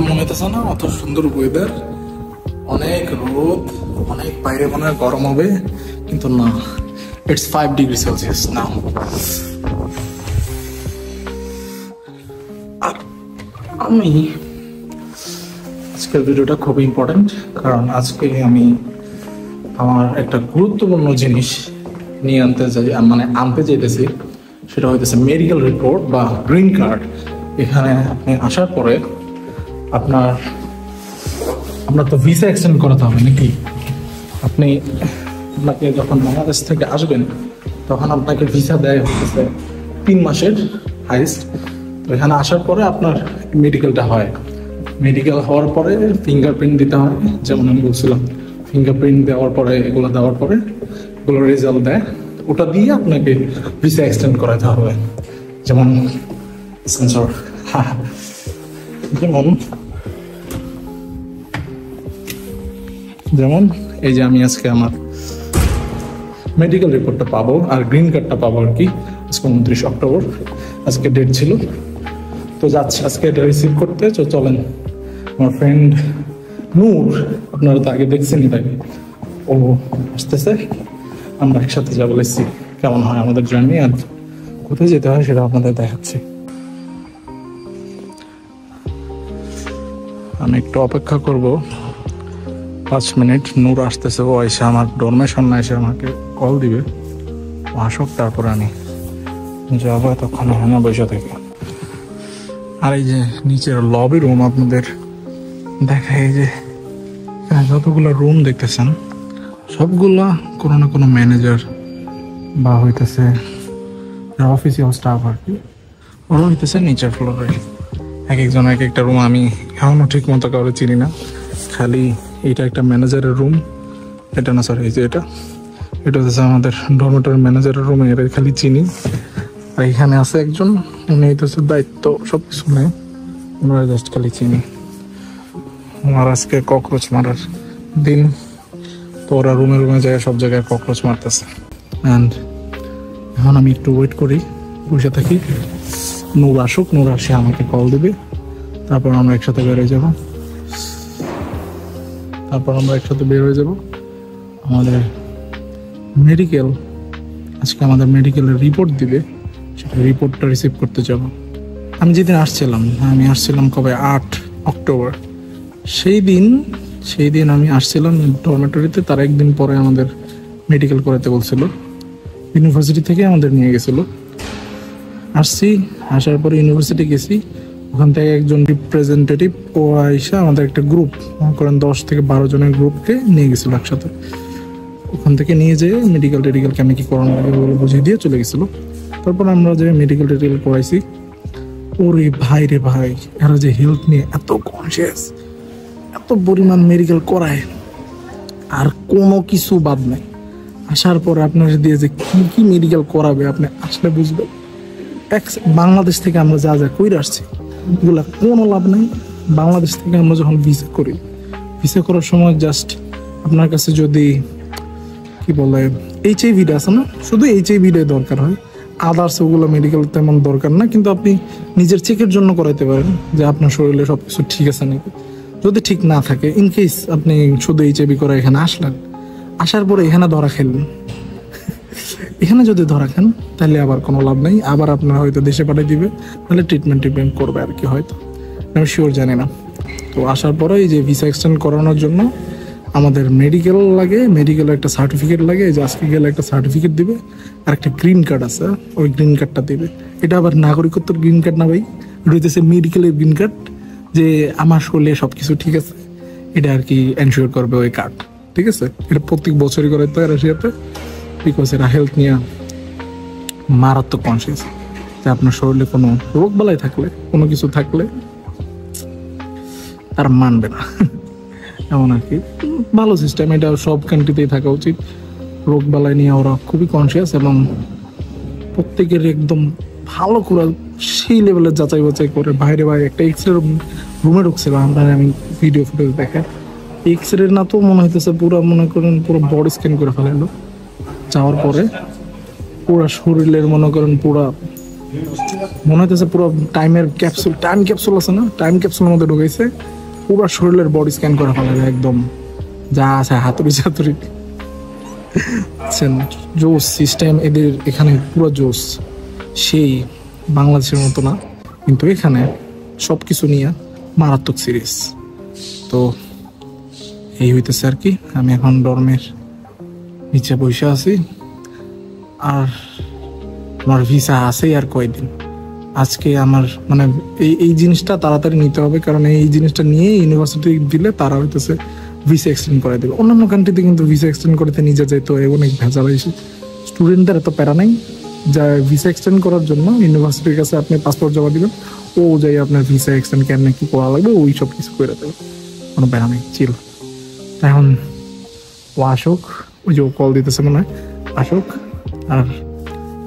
মনে হইতেছে না অত সুন্দর ওয়েদার, অনেক রোদ, অনেক বাইরে মনে হয় গরম হবে, কিন্তু না, ইটস 5 ডিগ্রি সেলসিয়াস নাও। আর আমি আজকের ভিডিওটা খুব ইম্পর্টেন্ট, কারণ আজকে আমি আমার একটা গুরুত্বপূর্ণ জিনিস নিয়ে আনতে চাইতেছি। সেটা হইতেছে মেডিকেল রিপোর্ট বা গ্রিন কার্ড। এখানে আপনি আসার পরে আপনার তো ভিসা এক্সটেন্ড করাতে হবে নাকি। আপনাকে যখন বাংলাদেশ থেকে আসবেন তখন আপনাকে ভিসা দেয় হচ্ছে 3 মাসের হাইস্ট। তো এখানে আসার পরে আপনার মেডিকেলটা হয়। মেডিকেল হওয়ার পরে ফিঙ্গারপ্রিন্ট দিতে হয়, যেমন আমি বলছিলাম, ফিঙ্গারপ্রিন্ট দেওয়ার পরে এগুলো রেজাল্ট দেয়। ওটা দিয়ে আপনাকে ভিসা এক্সটেন্ড করাতে হবে। যেমন এই যে আমি আজকে আমার মেডিকেল রিপোর্টটা পাবো আর গ্রিন কার্ডটা পাবো আর কি। আজকে 29 অক্টোবর আজকে ডেট ছিল। তো যাচ্ছি আজকে এটা রিসিভ করতে। তো চলেন, আমার ফ্রেন্ড নূর, আপনারা তো আগে দেখছেনই তাকে, ও আসতেছে, আমরা একসাথে যাবো। বলেছি কেমন হয় আমাদের জার্নি আর কোথায় যেতে হয় সেটা আপনাদের দেখাচ্ছি। আমি একটু অপেক্ষা করব 5 মিনিট। নূর আসতেছে, ও এসে আমার ডোরমের সামনে এসে আমাকে কল দিবে, ও আসুক, তারপরে আমি যাবো। তখন এখানে বসে থাকি। আর এই যে নিচের লবি রুম আপনাদের দেখায়, এই যে যতগুলো রুম দেখতেছেন সবগুলা কোনো না কোনো ম্যানেজার বা হইতেছে অফিসিয়াল স্টাফ আর কি, ওরা হইতেছে নিচের ফ্লোরে। এক একজন এক একটা রুম, আমি এখনো ঠিক মতো কাউরে চিনি না। খালি এটা একটা ম্যানেজারের রুম, এটা না সরি, এই যে এটা হচ্ছে আমাদের ডরমেটরি ম্যানেজারের রুম, এর খালি চিনি। আর এখানে আছে একজন, উনি হইতেছে দায়িত্ব সব কিছু নেয়, ওনারা জাস্ট খালি চিনি। আমার আজকে ককরোচ মারার দিন, তো ওরা রুমে যায়, সব জায়গায় ককরোচ মারতেছে। অ্যান্ড এখন আমি একটু ওয়েট করি, বসে থাকি, নূর আসুক, নূর আসে আমাকে কল দিবে, তারপর আমরা একসাথে বের হয়ে যাব। আমাদের আজকে আমাদের মেডিকেলের রিপোর্ট দিবে, সেটা রিপোর্টটা রিসিভ করতে যাব। আমি যেদিন আসছিলাম কবে 8 অক্টোবর, সেই দিন আমি আসছিলাম ডরমেটরিতে। তার একদিন পরে আমাদের মেডিকেল করাতে বলছিল, ইউনিভার্সিটি থেকে আমাদের নিয়ে গেছিল। আসার পরে ইউনিভার্সিটি গেছি, ওখান থেকে একজন রিপ্রেজেন্টেটিভ ও আইসা আমাদের একটা গ্রুপ, মনে করেন 10 থেকে 12 জনের গ্রুপকে নিয়ে গেছিল একসাথে। ওখান থেকে নিয়ে যেয়ে মেডিকেলকে আমি কি করানো লাগে ওগুলো বুঝিয়ে দিয়ে চলে গেছিলো। তারপর আমরা যে মেডিকেল করাইছি, ওরে ভাই রে ভাই, এরা যে হেলথ নিয়ে এত কনসিয়াস, এত পরিমাণ মেডিকেল করায়, আর কোনো কিছু বাদ নাই। আসার পরে আপনার দিয়ে যে কি মেডিকেল করাবে, আপনি আসলে বুঝবেন। বাংলাদেশ থেকে আমরা যা কইরে আসছি এগুলা কোনো লাভ নাই। বাংলাদেশ থেকে আমরা যখন ভিসা করার সময় জাস্ট আপনার কাছে যদি কি বলে HIV-টা আছে না, শুধু HIV-টাই দরকার হয়, আদার্স ওগুলো মেডিকেল তেমন দরকার না। কিন্তু আপনি নিজের চেকের জন্য করাইতে পারেন যে আপনার শরীরে সবকিছু ঠিক আছে নাকি। যদি ঠিক না থাকে, ইনকেস আপনি শুধু HIV করে এখানে আসার পরে এখানে ধরা খেলবেন, এখানে যদি ধরা খান তাহলে আবার কোনো লাভ নেই, আবার আপনার হয়তো দেশে পাঠিয়ে দিবে, তাহলে ট্রিটমেন্ট করবে আর কি, হয়তো আমি শিওর জানি না। তো আসার পরে এই যে ভিসা এক্সটেন্ড করানোর জন্য আমাদের মেডিকেলের একটা সার্টিফিকেট লাগে। এই যে আজকে গেলে একটা সার্টিফিকেট দিবে, আর একটা গ্রিন কার্ড আছে, ওই গ্রিন কার্ডটা দিবে। এটা আবার নাগরিকত্বের গ্রিন কার্ড না ভাই, এটা হইতেছে মেডিকেলের গ্রিন কার্ড, যে আমার শরীরে সবকিছু ঠিক আছে এটা আর কি এনশিওর করবে ওই কার্ড, ঠিক আছে। এটা প্রত্যেক বছরই করে তো রাশিয়াতে, বিকজ এরা হেলথ নিয়ে মারাত্মক কনসিয়াস, যে আপনার শরীরে কোনো রোগ বালাই থাকলে, কোনো কিছু থাকলে তার মানবে না, এমন আর কি। ভালো সিস্টেম, এটা সব কান্ট্রিতেই থাকা উচিত। রোগ বালাই নিয়ে ওরা খুবই কনসিয়াস, এবং প্রত্যেকের একদম ভালো করে সেই লেভেলের যাচাই বাছাই করে। বাইরে একটা এক্সরে রুমে ঢুকছিল, আমি ভিডিও ফুটেজ দেখে, এক্সরে না তো মনে হইতেছে পুরো, মনে করেন পুরো বডি স্ক্যান করে ফেলাইলো। যাওয়ার পরে পুরা শরীরের মনে করেন পুরা মনে হইতেছে পুরো টাইম ক্যাপসুল আছে না, টাইম ক্যাপসুলের মধ্যে ঢুকাইছে, পুরো শরীরের বডি স্ক্যান করে ফেলাবে একদম, যা আছে হাতুড়ি চাতুড়ি। জোস সিস্টেম এদের এখানে, পুরো জোস, সেই বাংলাদেশের মতো না, কিন্তু এখানে সবকিছু নিয়ে মারাত্মক সিরিজ। তো এই হইতেছে আর কি। আমি এখন ডর্মের নিচে বসে আছি, আর আমার ভিসা আছেই আর কয়দিন। আজকে আমার মানে এই জিনিসটা তাড়াতাড়ি নিতে হবে, কারণ এই জিনিসটা নিয়ে ইউনিভার্সিটি দিলে তারা হইতেছে ভিসা এক্সটেন্ড করে দেবে। অন্যান্য কান্ট্রিতে কিন্তু ভিসা এক্সটেন্ড করতে নিজে যেতে হয়, অনেক ভেজাল হয়েছে। স্টুডেন্টদের এত প্যারা নেই, যা ভিসা এক্সটেন্ড করার জন্য ইউনিভার্সিটির কাছে আপনি পাসপোর্ট জমা দিবেন, ও যাই আপনার ভিসা এক্সটেন্ড কেন কি করা লাগবে ওই সব কিছু করে দেবে, কোনো প্যারা নেই, চিল। এখন ও আসুক, ওই যে কল দিতেছে মনে হয়, আসুক আর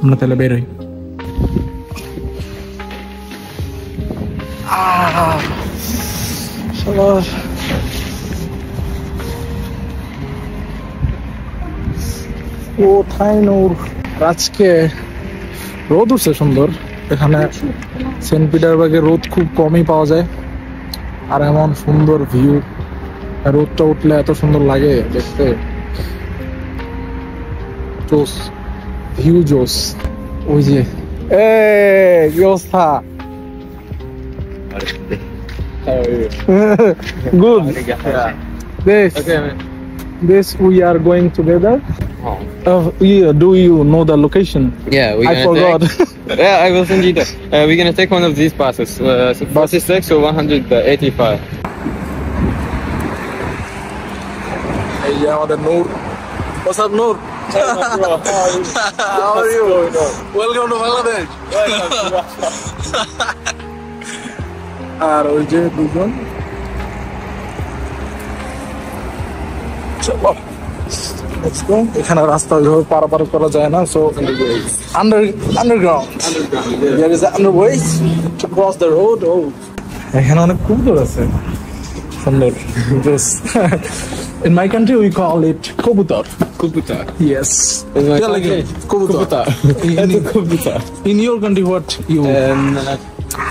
আমরা তাহলে বেরোই। কোথায় নূর? আজকে রোদ উঠছে সুন্দর, এখানে সেন্ট পিটারবার্গে রোদ খুব কমই পাওয়া যায়, আর এমন সুন্দর ভিউ, রোদটা উঠলে এত সুন্দর লাগে দেখতে, জোস ভিউ জোস। ওই যে কি অবস্থা? Good. This we are going together. Do you know the location? Yeah, I forgot. Yeah, I will send you that. We're gonna take one of these passes. 46 or 185. Hey, আমাদের নূর। What's up, Noor? How are you? Welcome to Bangladesh. আর ওই যে দুজন, চলো let's go. এখানে রাস্তা ওইভাবে পারাপার করা যায় না, so underground there is underway to cross the road. ও এখানে অনেক কবুতর আছে, সুন্দর। In my country we call it কবুতর। Kubutar. Yes. In my Yeah, like country, কবুতর। Kubutar. In your country what you?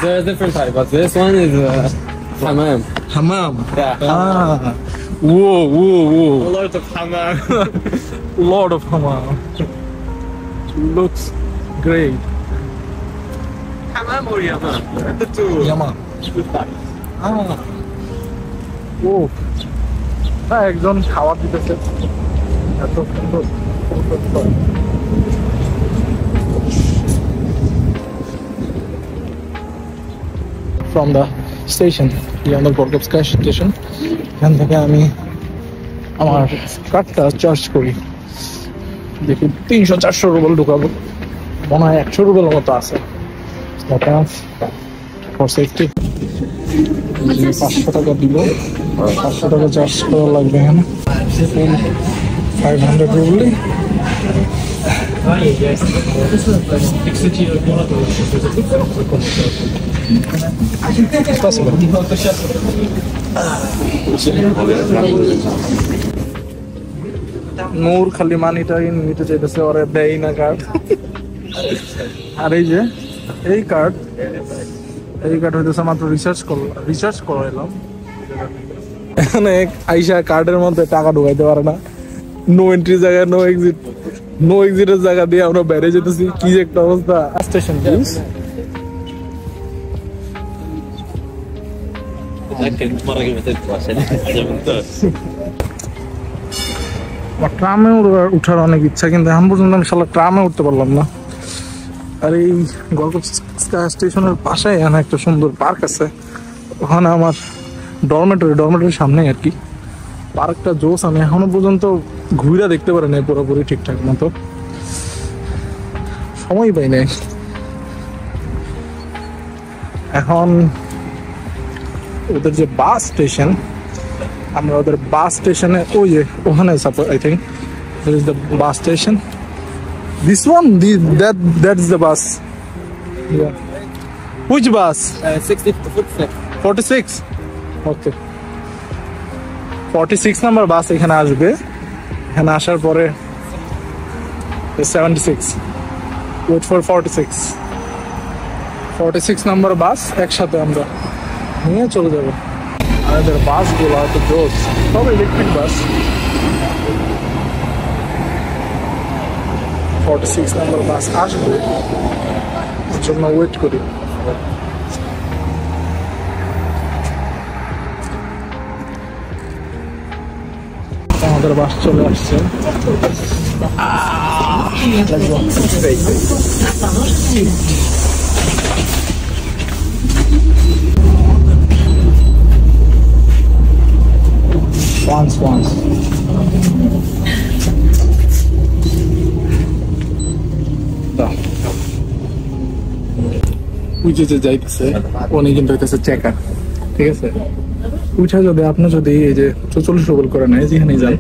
There's a different type, but this one is hammam. Hammam. Yeah. Ah. Whoa. A lot of hammam. Lot of hammam. Looks great. Hammam or yamam? The two. Yaman. Kubutar. ও একজন খাবার দিতেছে, এত সুন্দর। From the station, ইয়ান্দার বরকবস্কাই station, এখান থেকে আমি আমার কার্ডটা চার্জ করি, দেখি 300-400 রুবেল ঢুকাবো, মনে হয় 100 রুবেলের মতো আছে ফর সেফটি। 500 টাকা দিব, 500 টাকা চার্জ করা লাগবে এখানে, 500 রুবেল। নূর খালি মানিটাই নিতে চাইতেছে, ওরে দেয় না কার্ড। আর এই যে এই কার্ড হইতেছে মাত্র রিসার্চ করাইলাম। এখানে আইসা কার্ডের মধ্যে টাকা ঢুকাইতে পারে না, নো এন্ট্রি জায়গায় নো এক্সিটের জায়গা দিয়ে আমরা বাইরে যেতেছি, কি একটা অবস্থা। Station please. ট্রামে উঠার অনেক ইচ্ছা, কিন্তু এখন পর্যন্ত আমি শালা ট্রামে উঠতে পারলাম না। আর এই গলকবস্কা স্টেশনের পাশে এখানে একটা সুন্দর পার্ক আছে, ওখানে আমার ডরমেটরির সামনে আর কি পার্কটা জোস। আমি এখনো পর্যন্ত ঘুরে দেখতে পারি না পুরোপুরি ঠিকঠাক মতো, সময় পাই নাই। এখন ওদের যে বাস স্টেশন, আমরা ওদের বাস স্টেশনে ওই যে ওখানে suppose I think that is the bus station. This one, that's the bus. Yeah. Which bus? 46. Okay. 46 number bus এখানে আসবে, এখানে আসার পরে 76. Wait for 46. 46 নম্বর বাস একসাথে আমরা নিয়ে চলে যাব। আমাদের বাসগুলো তো জোস, সব ইলেকট্রিক বাস। 46 নম্বর বাস আসবে, জন্য ওয়েট করি। আমাদের বাস চলে আসছে। Once. উঠে যে যাইতেছে উনি কিন্তু হইতেছে চেকার, ঠিক আছে? উঠে যদি আপনি যদি এই যে 44 রুবেল করে নেয়, যেখানে যান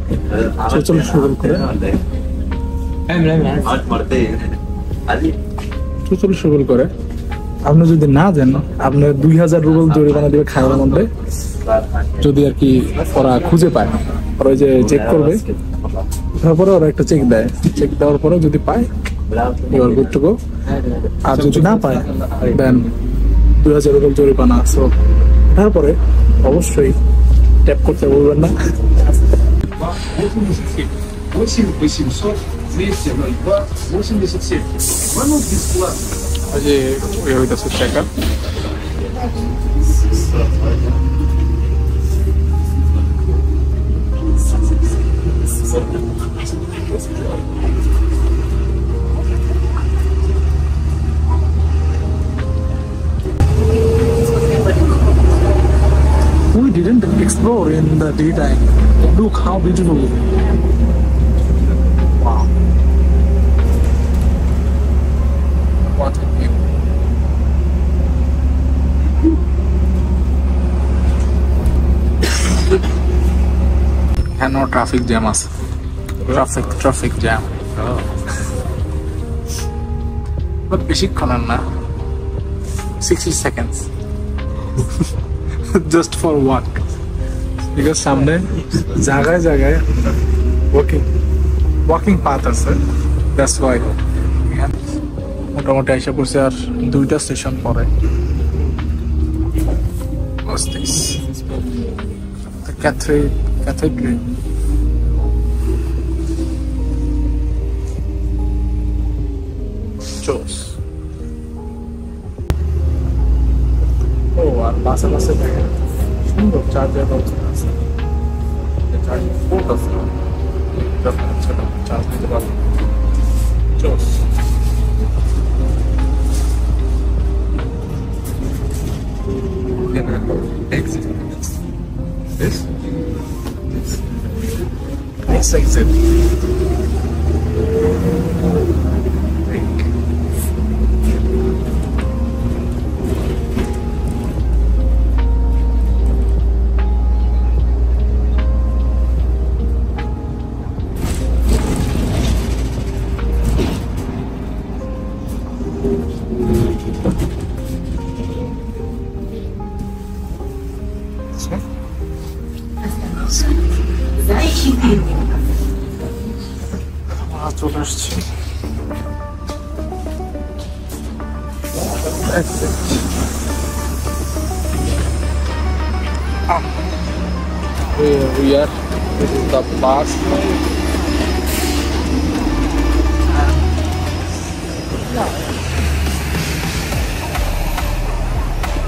44 রুবেল করে, 44 রুবেল করে আপনি যদি না যান, আপনার 2000 রুবেল জরিমানা দিবে খাওয়ার মধ্যে, যদি আর কি ওরা খুঁজে পায়। ওরা যে চেক করবে, তারপরে ওরা একটা চেক দেয়, চেক দেওয়ার পরে যদি পায় you are good to go, আর যদি না পায় দেন 2000 রুবেল জরিমানা। সো তারপরে অবশ্যই ট্যাপ করতে বলবেন না। 8802-202-87. Звонок бесплатный. যে ওই হইতাছে checker. We didn't explore in the daytime. Look how beautiful. Wow. What a view. এখানেও ট্রাফিক জ্যাম আছে। Traffic jam. বেশিক্ষণের না, 60 seconds. Just for walk. Because সামনে জায়গায় walking path আছে। That's why. মোটামুটি আইসা পড়ছে আর 2টা স্টেশন পরে। What's this? The cathedral. Chos. আর বাসে দেখেন সুন্দর চার্জার ব্যবস্থা আছে, চার্জিং পোর্ট আছে, চার্জ দিতে পারবেন। চোস। Exit. This? This exit. চলে আসছি। Here we are. This is the bus.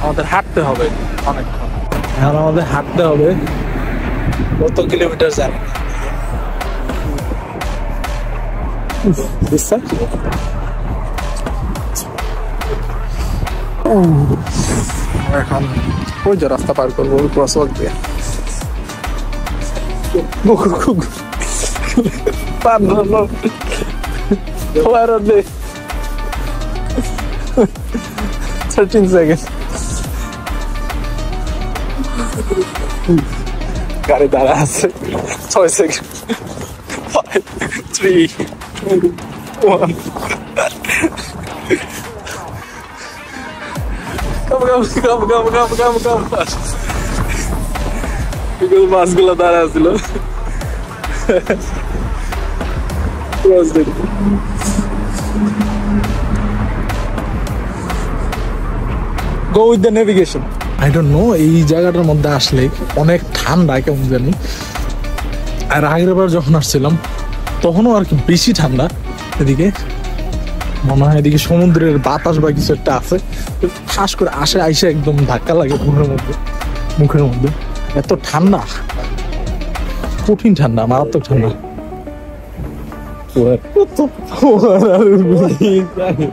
আমাদের হাঁটতে হবে অনেকক্ষণ। এখন আমাদের হাঁটতে হবে কত কিলোমিটার জানি না। এখন ওই যে রাস্তা পার করবো ক্রসওয়াক দিয়ে। Claramente 13 seconds. গাড়ি দাঁড়া আছে 6 সেকেন্ড। 5, 3, 2, 1. Come. Because বাসগুলো দাঁড়া ছিল। Go with the navigation. I don't know, এই জায়গাটার মধ্যে আসলে অনেক ঠান্ডা কেমন জানি। আর আগের বার যখন আসছিলাম তখনও আর কি বেশি ঠান্ডা। এদিকে মনে হয় এদিকে সমুদ্রের বাতাস বা কিছু একটা আছে, ঠাস করে আসে আইসে একদম ধাক্কা লাগে মুখের মধ্যে। এত ঠান্ডা, কঠিন ঠান্ডা, মারাত্মক ঠান্ডা।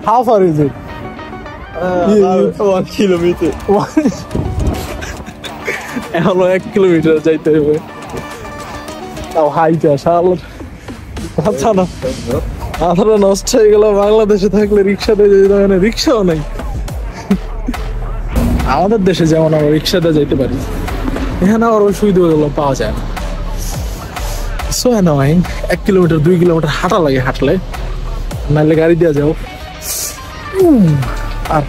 How far is it? 1 kilometer. এখনো 1 কিলোমিটার যাইতে হবে, তাও হাইটে আসা। আচ্ছা না, মাথাটা নষ্ট হয়ে গেল। বাংলাদেশে থাকলে রিক্সাতে যেতে হয় না, রিক্সাও নাই। আমাদের দেশে যেমন আমরা রিক্সাতে যাইতে পারি, এখানে আবার ওই সুবিধাগুলো পাওয়া যায় না। So annoying. 1 কিলোমিটার 2 কিলোমিটার হাঁটা লাগে, হাঁটলে নাইলে গাড়ি দিয়ে যাও। আর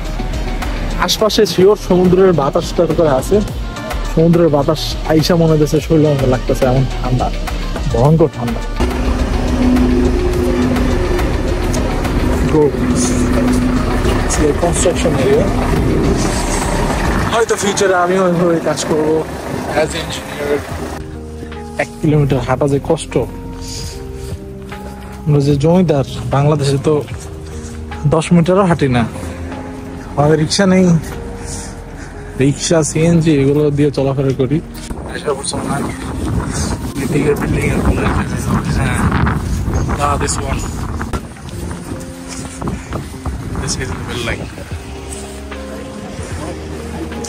আশপাশে শিওর সমুদ্রের বাতাসটা করে আছে, সমুদ্রের বাতাস আইসা মনে হচ্ছে শরীর মতো লাগতেছে, এমন ঠান্ডা, ভয়ঙ্কর ঠান্ডা। কনস্ট্রাকশন এরিয়া, হয়তো ফিউচারে আমিও ওইভাবে কাজ করবো অ্যাজ ইঞ্জিনিয়ার। 1 কিলোমিটার হাঁটা যে কষ্ট। আমরা যে জমিদার, বাংলাদেশে তো 10 মিটারও হাঁটি না। আমাদের রিক্সা নেই, রিক্সা সিএনজি এগুলো দিয়ে চলাফেরা করি।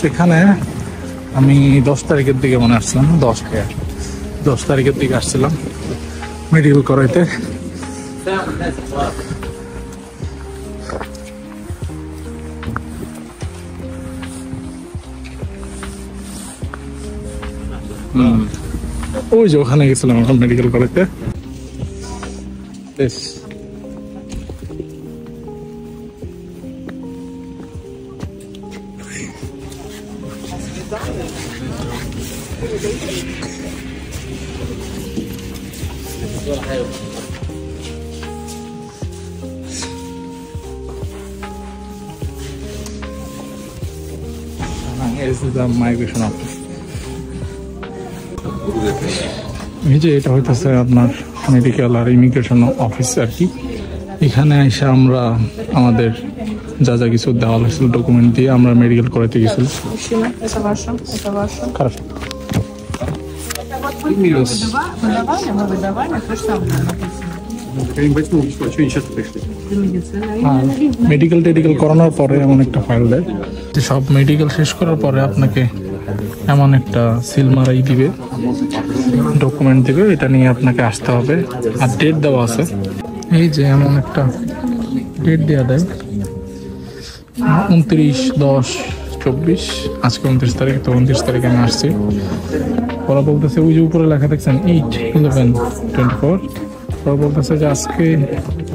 সেখানে আমি 10 তারিখের দিকে মনে আসছিলাম, 10 তারিখের দিকে আসছিলাম মেডিকেল করাইতে। ওই যে ওখানে গেছিলাম এখন মেডিকেল করাইতে। This is the migration office. এই যে এটা হইতেছে আপনার মেডিকেল আর ইমিগ্রেশন অফিস আর কি। এখানে এসে আমরা আমাদের যা যা কিছু দেওয়া হয়েছিল ডকুমেন্ট দিয়ে আমরা মেডিকেল করাতে গেছিলাম। মেডিকেল টেডিকেল করানোর পরে এমন একটা ফাইল দেয়, সব মেডিকেল শেষ করার পরে আপনাকে এমন একটা সিল মারাই দিবে, ডকুমেন্ট দিবে, এটা নিয়ে আপনাকে আসতে হবে। আর ডেট দেওয়া আছে, এই যে এমন একটা ডেট দেওয়া দেয় 29/10/24। আজকে 29 তারিখ, তো 29 তারিখে আমি আসছি। ওরা বলতেছে ওই যে উপরে লেখা দেখছেন 8/11/24। ওরা বলতেছে যে আজকে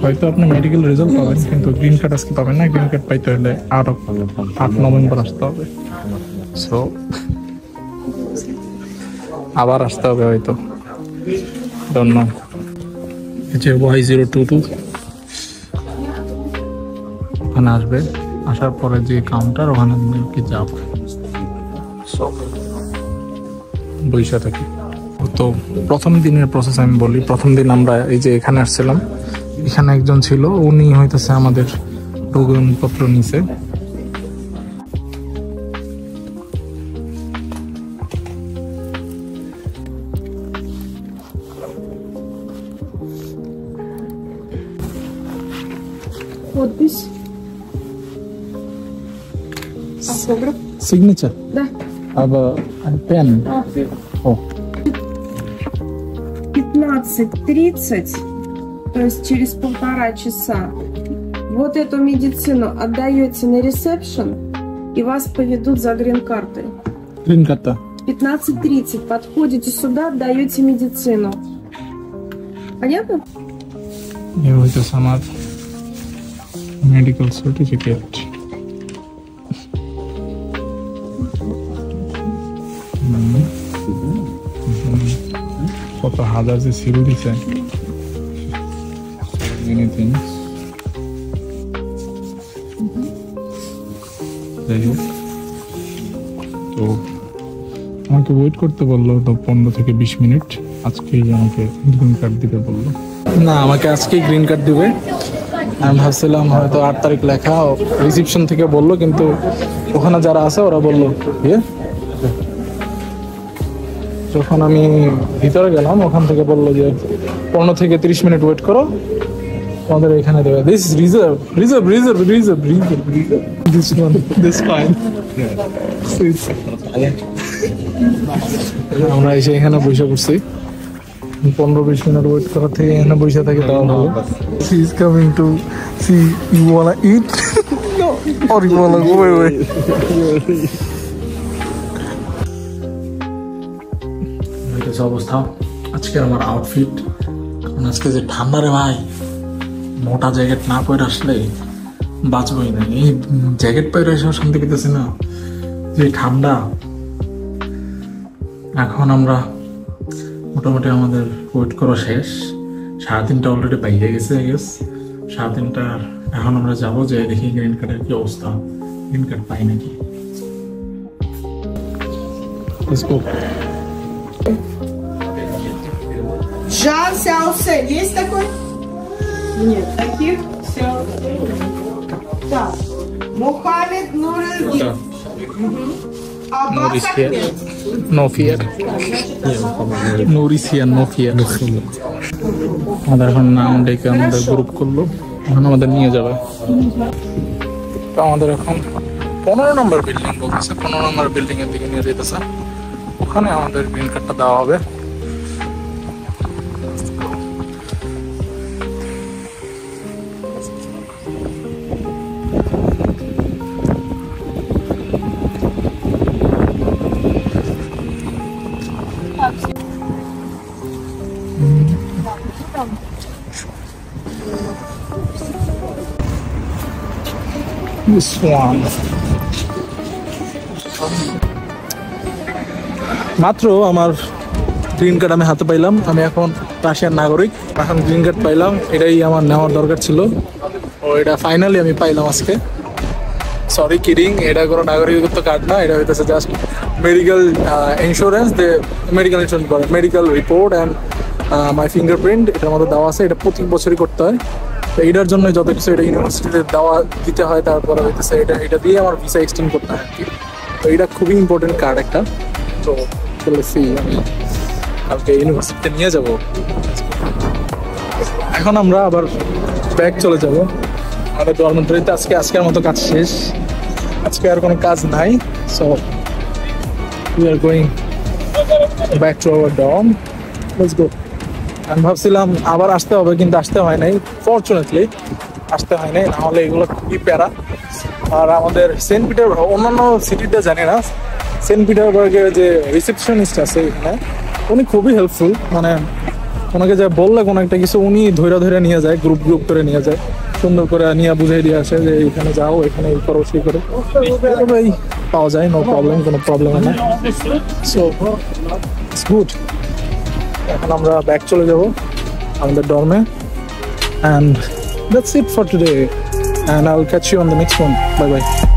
হয়তো আপনি মেডিকেল রেজাল্ট পাবেন, কিন্তু গ্রিন কার্ড আজকে পাবেন না। গ্রিন কার্ড পাইতে হলে 8 নভেম্বর আসতে হবে। সো আবার আসতে হবে হয়তো, ডোন্ট নো। এই যে Y022 ওখানে আসবে, আসার পরে যে কাউন্টার ওখানে কি যাব, বৈশা থাকি। তো প্রথম দিনের প্রসেস আমি বলি। প্রথম দিন আমরা এই যে এখানে আসছিলাম, এখানে একজন ছিল, উনি হইতেছে আমাদের ডকুমেন্টপত্র নিছে। Подпись. Автограф. Signature? Да. Aber ein Pen. Oh. 15:30, то есть через 1,5 часа, вот эту медицину отдаете на ресепшн, и вас поведут за грин-картой. Грин-карта. 15:30 подходите сюда, отдаете медицину. Понятно? ये হইতো আমার মেডিকেল সার্টিফিকেট। কত হাজার যে সিল দিছে, এনিথিং। যাই হোক তো আমাকে ওয়েট করতে বললো তো 15 থেকে 20 মিনিট। আজকেই আমাকে গ্রিন কার্ড দিতে বললো। না, আমাকে আজকেই গ্রিন কার্ড দিবে। আমি ভাবছিলাম হয়তো 8 তারিখ লেখা রিসিপশন থেকে বললো, কিন্তু ওখানে যারা আছে ওরা বললো যখন আমি ভিতরে গেলাম ওখান থেকে বললো যে 15 থেকে 30 মিনিট ওয়েট করো, আমাদের এখানে দেবে। This reserve reserve reserve reserve reserve reserve this one this fine. আমরা এসে এখানে বসে পড়ছি, 15-20 মিনিট ওয়েট করার থেকে এখানে বসে থাকি তাও ভালো। She is coming to see you wanna eat no or you wanna go away. এই অবস্থা আজকে আমার আউটফিট। আজকে যে ঠান্ডা রে ভাই, মোটা জ্যাকেট না পরে আসলে বাঁচবই না। এই জ্যাকেট পরে এসেও শান্তি পেতেছি না, যে ঠান্ডা। এখন আমরা মোটামুটি আমাদের ওয়েট করা শেষ, 3:30 অলরেডি বাইরে গেছে। 3:30 এখন আমরা যাবো, যে দেখি গ্রিন কার্ডের কি অবস্থা, গ্রিন কার্ড পাই নাকি। Let's go. Жан Сяосе. Есть такой? Нет. Таких? Сяосе. Так. Мухаммед Нуридин. Аббас Ахмед. No fear. Noor is here, no fear. আমাদের এখন নাম ডেকে আমাদের গ্রুপ করলো, এখন আমাদের নিয়ে যাবে। তো আমাদের এখন 15 নম্বর বিল্ডিং বলতেছে, 15 নম্বর বিল্ডিং এর দিকে নিয়ে যেতেছে। ওখানে আমাদের গ্রিন কার্ডটা দেওয়া হবে। This one. মাত্র আমার গ্রিন কার্ড আমি হাতে পাইলাম। আমি এখন রাশিয়ার নাগরিক, এখন গ্রিন কার্ড পাইলাম। এটাই আমার নেওয়ার দরকার ছিল, ও এটা ফাইনালি আমি পাইলাম আজকে। সরি কিডিং, এটা কোনো নাগরিকত্ব কার্ড না, এটা হইতেছে just medical insurance. Medical insurance করে medical report and my fingerprint এটার মধ্যে দেওয়া আছে। এটা প্রতি বছরই করতে হয়। তো এটার জন্য যত কিছু এটা ইউনিভার্সিটিতে দিতে হয়, তারপরে হইতেছে এটা দিয়ে আমার ভিসা এক্সটেন্ড করতে হয় আর কি। তো এটা খুবই ইম্পর্টেন্ট কার্ড একটা। তো চলেছি, আমি কালকে ইউনিভার্সিটিতে নিয়ে যাব। এখন আমরা আবার ব্যাক চলে যাব আমাদের ডরমেটরিতে। আজকের মতো কাজ শেষ, আজকে আর কোনো কাজ নাই। So we are going back to our dorm. Let's go. আমি ভাবছিলাম আবার আসতে হবে, কিন্তু আসতে হয় নাই। ফরচুনেটলি আসতে হয় নাই, নাহলে এগুলো খুবই প্যারা। আর আমাদের সেন্ট পিটারবার্গ, অন্যান্য সিটিতে জানি না, সেন্ট পিটারবার্গের যে রিসেপশনিস্ট আছে এখানে, উনি খুবই হেল্পফুল। মানে ওনাকে যা বললে কোনো একটা কিছু উনি ধরে নিয়ে যায়, গ্রুপ করে নিয়ে যায়, সুন্দর করে নিয়ে বুঝিয়ে দিয়ে আসে যে এখানে যাও, এখানে এই করো সেই করে পাওয়া যায়। নো প্রবলেম, কোনো প্রবলেম না। So it's good. এখন আমরা ব্যাক চলে যাব আমাদের ডর্মে। And that's it for today, and I'll catch you on the next one. Bye bye.